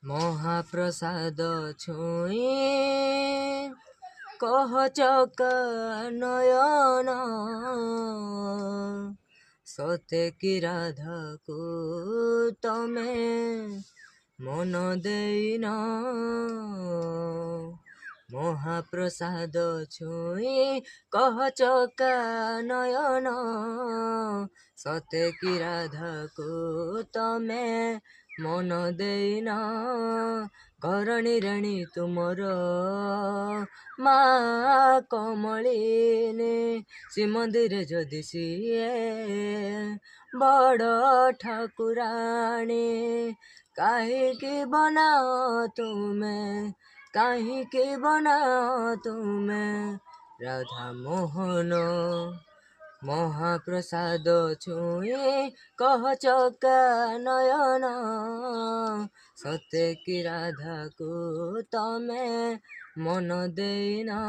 ମହାପ୍ରସାଦ ଛୁଇଁ କହ ଚକା ନୟନ ସତେ କି ରାଧାକୁ ତମେ ମନ ଦେଇନ। ମହାପ୍ରସାଦ ଛୁଇଁ କହ ଚକା ନୟନ ସତେ କି ରାଧାକୁ ତମେ ମନ ଦେଇନ। ଘରଣୀ ରାଣୀ ତୁମର ମା କମଳିନୀ ଶ୍ରୀମନ୍ଦିରେ ଯଦି ସିଏ ବଡ଼ ଠାକୁରାଣୀ। କାହିଁକି ବନାଅ ତୁମେ କାହିଁକି ବନାଅ ତୁମେ ରାଧା ମୋହନ। ମହାପ୍ରସାଦ ଛୁଇଁ କହ ଚକା ନୟନ ସତେ କି ରାଧାକୁ ତମେ ମନ ଦେଇନ।